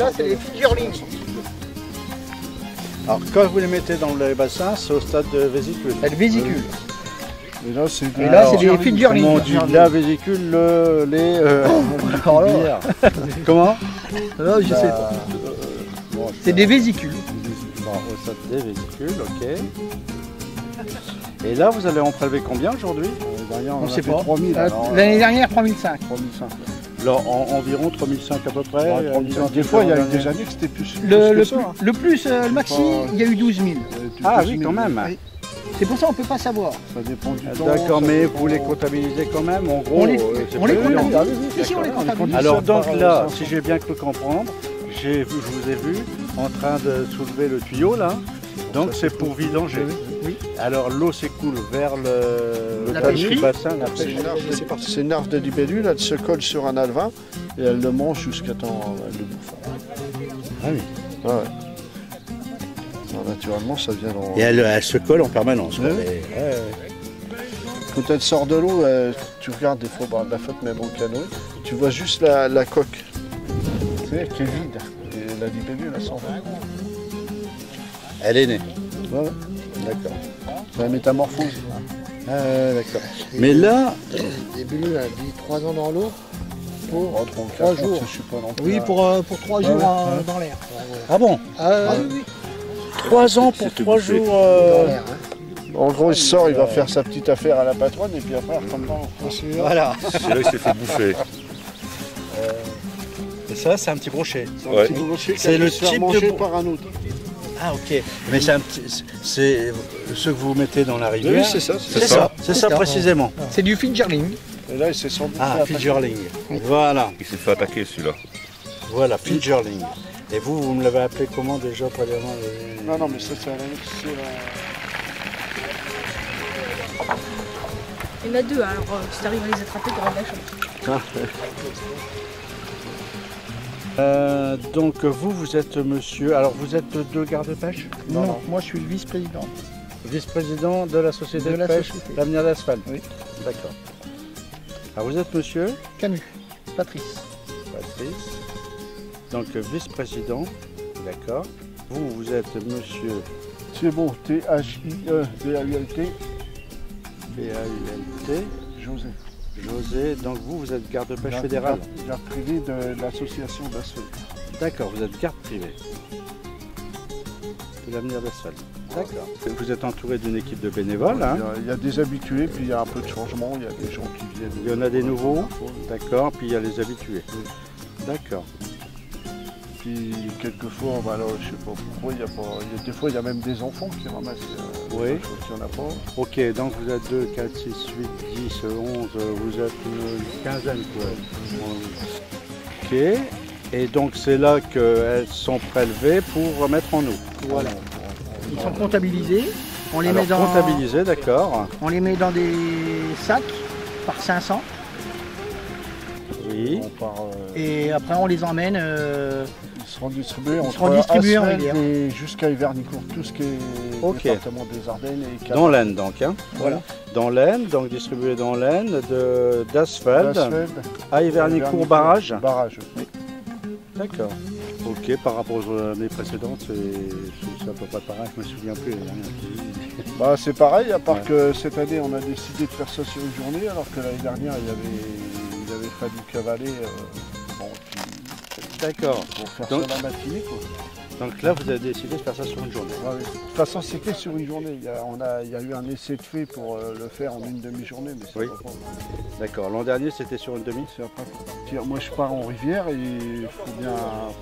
ça, c'est les fingerlings. Alors quand vous les mettez dans le bassin, c'est au stade de vésicule. C'est le vésicule. Et là, c'est des fingerlings. Comment on dit la vésicule, les... Alors là, Comment là, je sais pas. Bon, C'est des vésicules. Bon, au stade des vésicules, ok. Et là, vous allez en prélever combien aujourd'hui? On ne sait pas. 3000. L'année dernière, 3005. 3005. Alors, environ 3005 à peu près. Ouais, 3005. Des fois, il y a eu des années que c'était plus. Le plus, le maxi, il y a eu 12 000. Ah oui, quand même. Oui. C'est pour ça qu'on ne peut pas savoir. Ça dépend du temps. D'accord, mais vous les comptabilisez quand même, en gros. On les comptabilise. Ici, on les comptabilise. Alors donc là, si j'ai bien cru comprendre, je vous ai vu en train de soulever le tuyau là. Donc c'est pour vidanger. Oui. Alors l'eau s'écoule vers le pêcherie. bassin, la C'est pêcherie. c'est une larve de libellule, elle se colle sur un alevin et elle le mange jusqu'à temps elle le bouffe. Ah oui. Ouais. Alors, naturellement, ça vient dans. Et elle se colle en permanence. Ouais. Ouais. Quand elle sort de l'eau, tu regardes des fois de la flotte même au canoë, tu vois juste la coque. Tu sais, qui est vide. Et la libellule, elle sort. Elle est née. Ouais. D'accord. C'est la métamorphose. D'accord. Mais là, Les bulles, elle vit 3 ans dans l'eau pour 3 jours. Je suis pas non plus Oui, là. pour 3 jours ouais. dans l'air. ah bon, Oui, 3 ans pour 3 jours. dans l'air. En gros, il sort, il va faire sa petite affaire à la patronne et puis après, il retombe dans l'eau. Voilà. C'est là qu'il s'est fait bouffer. Et ça, c'est un petit brochet. Ouais. C'est le se faire type manger de- par un autre. Ah ok. Mais c'est c'est ce que vous mettez dans la rivière. Oui, c'est ça. C'est ça précisément. C'est du fingerling. Et là, il s'est sans doute Ah, fait attaquer. fingerling. Voilà, Il s'est fait attaquer celui-là. voilà, fingerling. Et vous me l'avez appelé comment déjà précédemment Non, mais ça, c'est à la limite, c'est Il y en a deux, alors si t'arrives à les attraper, t'auras de la chance. Donc vous êtes monsieur, alors vous êtes de garde-pêche? Non, moi je suis le vice-président. Vice-président de la société De de, la pêche, société. l'avenir d'asphalte. Oui. D'accord. Alors vous êtes monsieur Camus, Patrice. Patrice, donc vice-président, d'accord. Vous êtes monsieur C'est bon, T-H-I-E, D-A-U-L-T, P-A-U-L-T, José. José, donc vous êtes garde-pêche fédéral. Garde privée de l'association d'assaut. D'accord, vous êtes garde privée de l'avenir d'asphalte. D'accord. Vous êtes entouré d'une équipe de bénévoles, hein. Il y a des habitués, puis il y a un peu de changement, il y a des gens qui viennent. Il y en a des nouveaux, d'accord, puis il y a les habitués. D'accord. Puis quelquefois, bah alors, je sais pas pourquoi, des fois il y a même des enfants qui ramassent Oui. des choses qu'il n'y en a pas. Ok, donc vous êtes 2, 4, 6, 8, 10, 11, vous êtes une quinzaine quoi. Ok, et donc c'est là qu'elles sont prélevées pour remettre en eau. Voilà. Ils sont comptabilisés. On les, Alors, met dans, comptabilisées, d'accord. on les met dans des sacs par 500. Oui. On part, Et après on les emmène. ils seront distribués Ils entre seront distribués en Asfeld rivière. et jusqu'à Hivernicourt, tout ce qui est Ok. département des Ardennes et Cap. Dans l'Aisne donc, hein. Voilà. Dans l'Aisne, donc distribué dans l'Aisne, d'Asfeld Asfeld, à Hivernicourt barrage. Barrage, oui. D'accord. Ok, par rapport aux années précédentes, c'est à peu près pareil, je me souviens plus. Il y a rien qui- Bah, c'est pareil, à part Ouais. que cette année on a décidé de faire ça sur une journée, alors que l'année dernière il avait fallu cavaler D'accord. pour faire Donc- ça la matinée. Quoi. Donc là, vous avez décidé de faire ça sur une journée. Ouais, ouais. De toute façon, c'était sur une journée. Il y a eu un essai de fait pour le faire en une demi-journée, mais c'est Oui. pas grave. D'accord. L'an dernier, c'était sur une demi. C'est après pour partir. Moi, je pars en rivière et il faut bien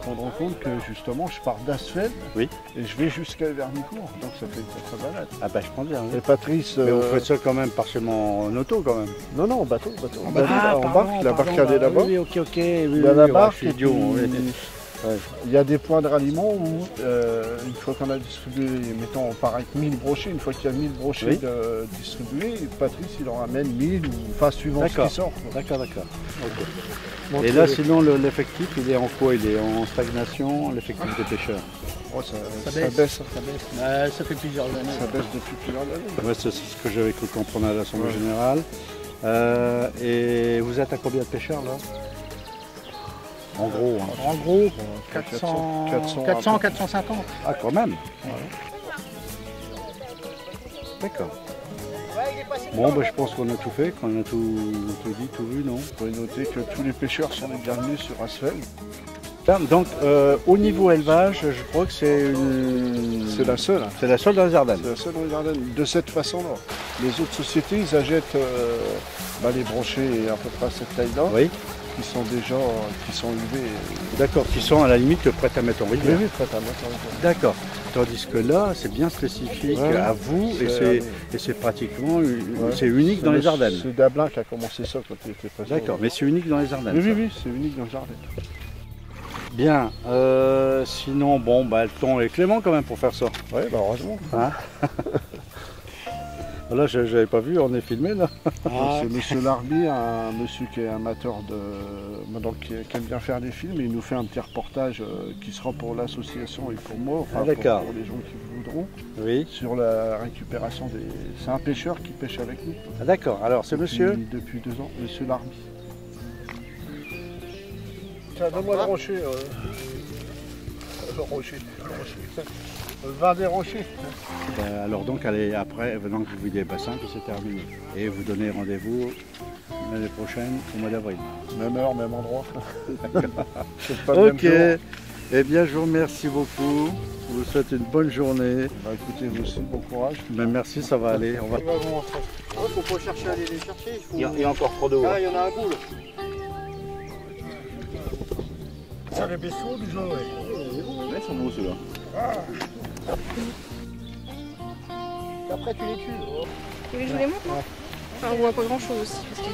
prendre en compte que justement, je pars d'Asfeld Oui. et je vais jusqu'à Vernicourt, donc ça fait une sacrée balade. Ah bah je pense bien. oui. Et Patrice, Mais vous faites ça quand même partiellement en auto quand même. non, en bateau. bateau. En barque, la barque elle est là-bas. Oui, ok. Oui, Il y a la ouais, barque je suis et idiot. puis, Oui. Ouais. il y a des points de ralliement où, une fois qu'on a distribué, mettons, on part avec 1000 brochets, une fois qu'il y a 1000 brochets Oui. distribués, Patrice, il en ramène 1000, ou enfin, suivant ce D'accord. qui sort. quoi. D'accord. Ok. Donc, Et là, sinon, l'effectif, il est en quoi? Il est en stagnation, l'effectif des pêcheurs. oh, ça baisse. baisse. Ça fait plusieurs années. Ça baisse depuis plusieurs années. Ouais, c'est ce que j'avais cru comprendre à l'Assemblée Ouais. générale. Et vous êtes à combien de pêcheurs là? En gros. Hein. En gros, 400, 450. Ah, quand même. D'accord. Bon, bah, je pense qu'on a tout fait, qu'on a tout dit, tout vu, non? Vous pouvez noter que tous les pêcheurs sont les bienvenus sur Asfeld. Donc, au niveau élevage, je crois que c'est C'est la seule. Hein. C'est la seule dans les Ardennes. C'est la seule dans les Ardennes. De cette façon-là. Les autres sociétés, ils achètent les brochets à peu près à cette taille-là, Oui. qui sont déjà élevés. D'accord, qui sont à la limite prêtes à mettre en rivière. Oui, prêts à mettre en rivière. D'accord. Tandis que là, c'est bien spécifique Ouais, à vous et c'est pratiquement c'est Ouais. unique dans les Ardennes. C'est Dablin qui a commencé ça quand il était présent. D'accord, mais c'est unique dans les Ardennes. Oui, ça. oui, c'est unique dans le jardin. Bien. Sinon, bon, bah, le temps est clément quand même pour faire ça. Oui, bah heureusement. Hein Là, je n'avais pas vu, on est filmé là. C'est Monsieur Larby, un monsieur qui est amateur donc qui aime bien faire des films, et il nous fait un petit reportage qui sera pour l'association et pour moi, enfin d'accord. pour les gens qui voudront, Oui. sur la récupération des. C'est un pêcheur qui pêche avec nous. Ah, d'accord. Alors, c'est monsieur Depuis 2 ans, Monsieur Larby. Tiens, donne-moi le rocher. Le rocher. Le vin des rochers. Alors donc, allez, après, venant que vous videz les bassins, puis c'est terminé. Et vous donnez rendez-vous l'année prochaine, au mois d'avril. Même heure, même endroit. C'est pas le même Ok. jour. Eh bien, je vous remercie beaucoup. Je vous souhaite une bonne journée. Bah, écoutez, vous aussi, bon courage. Mais merci, ça va aller. On va... Faut pas chercher à aller les chercher. Il y a encore trop d'eau. Ah, il y en a un bout là. Ça les baissons déjà, ouais. Ils sont beaux ceux-là. Après, tu les tues. Vous voulez que je vous les montre, non? Enfin, on voit pas grand chose aussi. Parce que...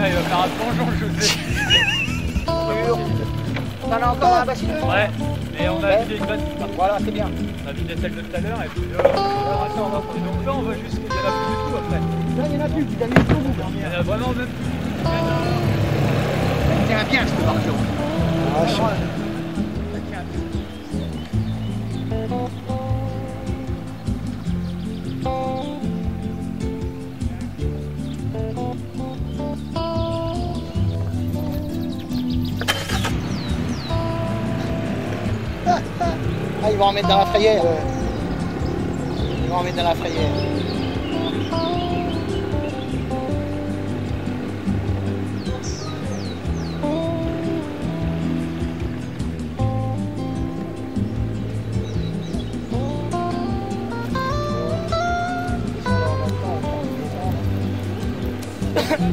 Il va faire un plongeon, je sais. On en a encore un bassine. Ouais, mais on a vidé une bonne. Voilà, c'est bien. On a vidé celle de tout à l'heure et puis là, on va prendre. Donc là, on va juste qu'il y en a plus du tout après. Là, il n'y en a plus, tu t'as mis tout bout. Il y en a vraiment même plus. C'est un bien, ce marteau. Ah, ils vont en mettre dans la frayère. Ils vont en mettre dans la frayère.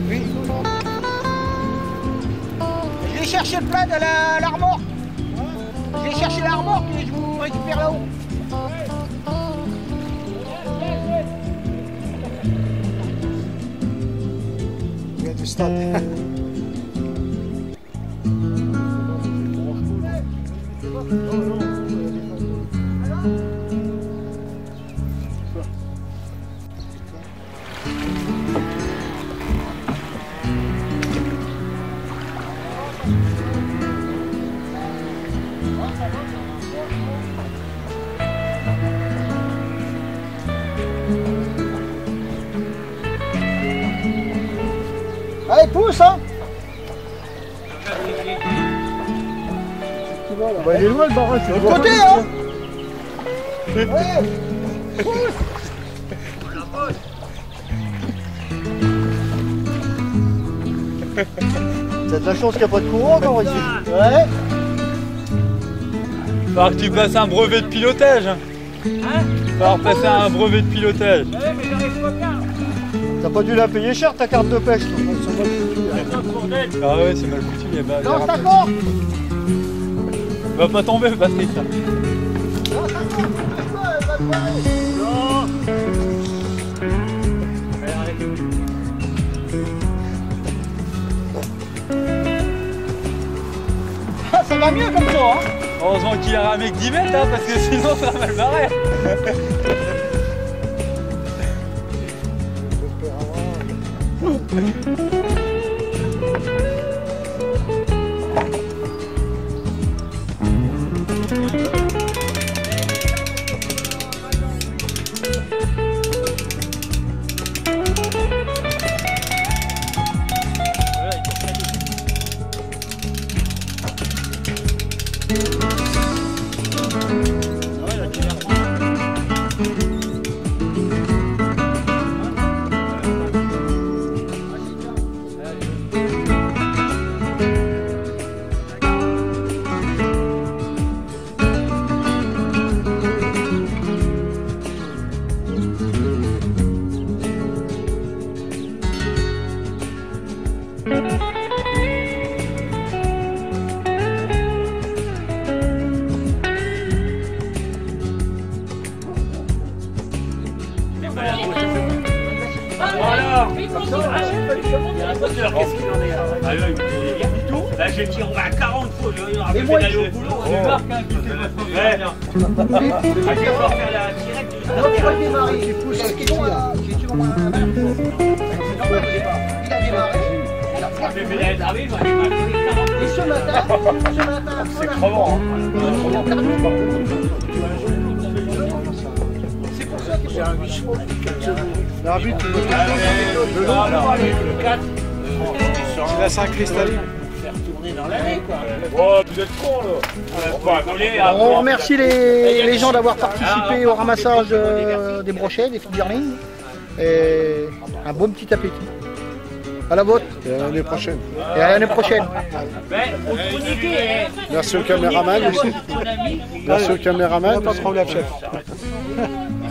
Oui. Je vais chercher le plat de la remorque. Je vais chercher la remorque et je vous récupère là-haut. Il y a du stade. Allez, pousse, hein. Bah, il est loin le barrage. De l'autre côté, hein. Ouais. Pousse. T'as de la chance qu'il n'y a pas de courant encore ici. Ouais. Il va falloir que tu passes un brevet de pilotage. Hein? Il va falloir passer un brevet de pilotage. Ouais, mais j'arrive pas bien. T'as pas dû la payer cher ta carte de pêche. Ah ouais, c'est mal foutu, il y a pas. Non, d'accord. Il va pas tomber, Patrick. Là. Ça va mieux comme ça, hein. Heureusement qu'il a ramé que 10 mètres, hein, parce que sinon ça va mal barrer. Qu'est-ce qu'il en est là? Ah là, il n'y a du tout. Là, j'ai dit, on va à 40 fois. Et moi, d'aller au boulot. On marque un qui fait ouais. Je vais pouvoir faire la directe. On va démarrer. Tu pousses un petit peu là. Tu vas moins la main. Il a démarré. Mais la dernière, il va démarrer 40 fois. Et ce matin, c'est crevant. C'est pour ça que j'ai un 8 chevaux. L'arbitre, le 4. il a 5 cristalline. Faire tourner dans l'année, quoi. Oh, vous êtes cons, là. On remercie les gens d'avoir participé au ramassage des brochets, des figurines. Et un bon petit appétit. À la vôtre. Et à l'année prochaine. Et à l'année prochaine. Merci au caméraman aussi. Merci au caméraman. Pas de problème, chef.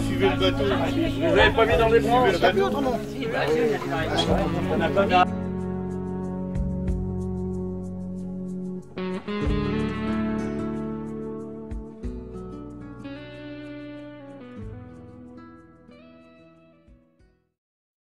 Suivez le bateau. Vous n'avez pas mis dans les bras. Il n'y a plus autrement.